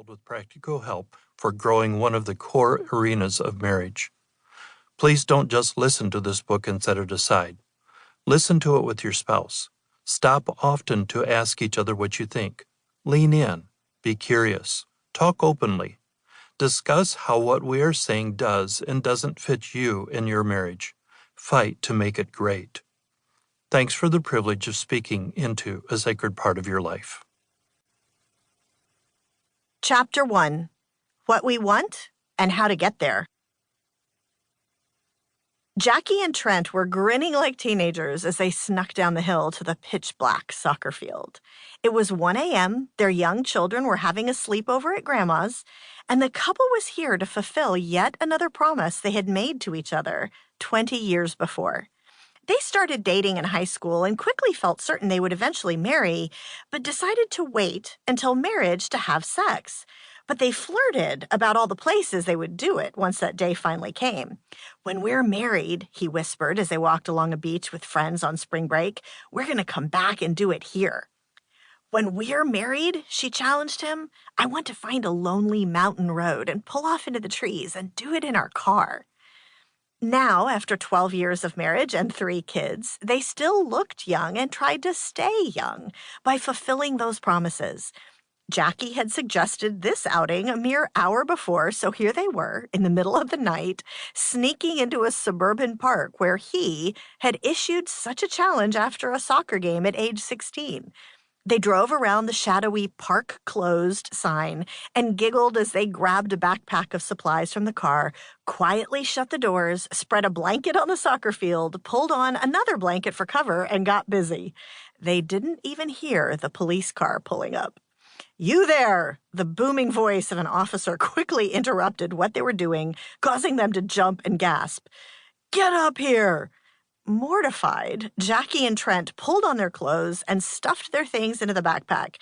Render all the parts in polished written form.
filled with practical help for growing one of the core arenas of marriage. Please don't just listen to this book and set it aside. Listen to it with your spouse. Stop often to ask each other what you think. Lean in. Be curious. Talk openly. Discuss how what we are saying does and doesn't fit you and your marriage. Fight to make it great. Thanks for the privilege of speaking into a sacred part of your life. Chapter 1: What We Want and How to Get There. Jackie and Trent were grinning like teenagers as they snuck down the hill to the pitch-black soccer field. It was 1 a.m., their young children were having a sleepover at Grandma's, and the couple was here to fulfill yet another promise they had made to each other 20 years before. They started dating in high school and quickly felt certain they would eventually marry, but decided to wait until marriage to have sex. But they flirted about all the places they would do it once that day finally came. "When we're married," he whispered as they walked along a beach with friends on spring break, "we're going to come back and do it here." "When we're married," she challenged him, "I want to find a lonely mountain road and pull off into the trees and do it in our car." Now, after 12 years of marriage and 3 kids, they still looked young and tried to stay young by fulfilling those promises. Jackie had suggested this outing a mere hour before, so here they were, in the middle of the night, sneaking into a suburban park where he had issued such a challenge after a soccer game at age 16. They drove around the shadowy "Park Closed" sign and giggled as they grabbed a backpack of supplies from the car, quietly shut the doors, spread a blanket on the soccer field, pulled on another blanket for cover, and got busy. They didn't even hear the police car pulling up. "You there!" The booming voice of an officer quickly interrupted what they were doing, causing them to jump and gasp. "Get up here!" Mortified, Jackie and Trent pulled on their clothes and stuffed their things into the backpack.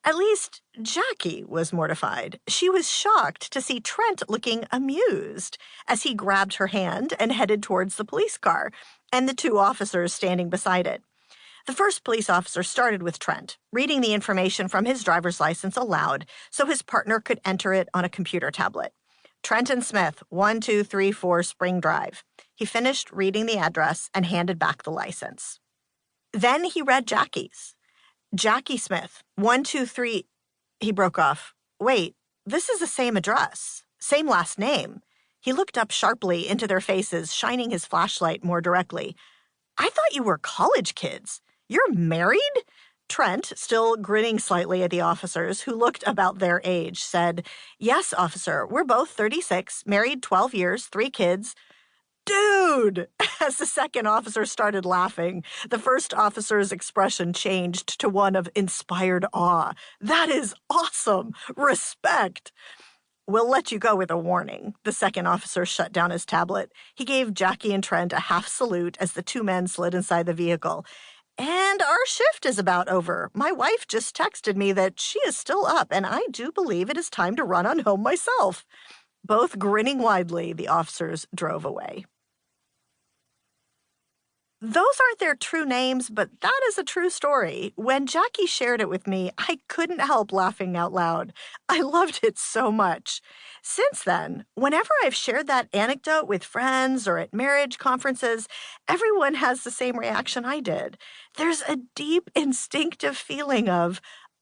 At least, Jackie was mortified. She was shocked to see Trent looking amused as he grabbed her hand and headed towards the police car, and the 2 officers standing beside it. The first police officer started with Trent, reading the information from his driver's license aloud so his partner could enter it on a computer tablet. "Trenton Smith, 1234 Spring Drive." He finished reading the address and handed back the license. Then he read Jackie's. "Jackie Smith, 123... He broke off. "Wait, this is the same address, same last name." He looked up sharply into their faces, shining his flashlight more directly. "I thought you were college kids. You're married?" Trent, still grinning slightly at the officers, who looked about their age, said, "Yes, officer, we're both 36, married 12 years, 3 kids." "Dude!" As the second officer started laughing, the first officer's expression changed to one of inspired awe. "That is awesome! Respect!" "We'll let you go with a warning." The second officer shut down his tablet. He gave Jackie and Trent a half salute as the 2 men slid inside the vehicle. "And our shift is about over. My wife just texted me that she is still up, and I do believe it is time to run on home myself." Both grinning widely, the officers drove away. Those aren't their true names, but that is a true story. When Jackie shared it with me, I couldn't help laughing out loud. I loved it so much. Since then, whenever I've shared that anecdote with friends or at marriage conferences, everyone has the same reaction I did. There's a deep instinctive feeling of,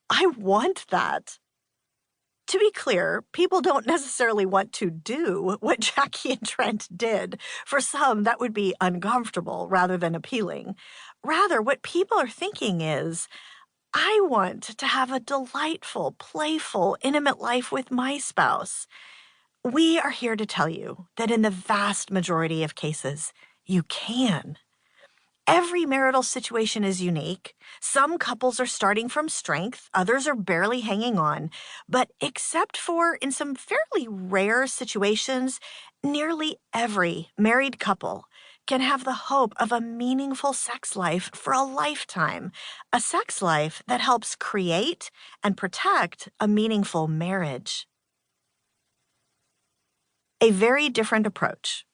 I want that. To be clear, people don't necessarily want to do what Jackie and Trent did. For some, that would be uncomfortable rather than appealing. Rather, what people are thinking is, I want to have a delightful, playful, intimate life with my spouse. We are here to tell you that in the vast majority of cases, you can. Every marital situation is unique. Some couples are starting from strength, others are barely hanging on. But except for in some fairly rare situations, nearly every married couple can have the hope of a meaningful sex life for a lifetime, a sex life that helps create and protect a meaningful marriage. A very different approach.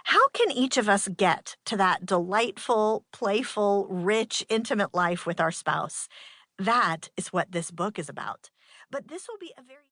How can each of us get to that delightful, playful, rich, intimate life with our spouse? That is what this book is about. But this will be a very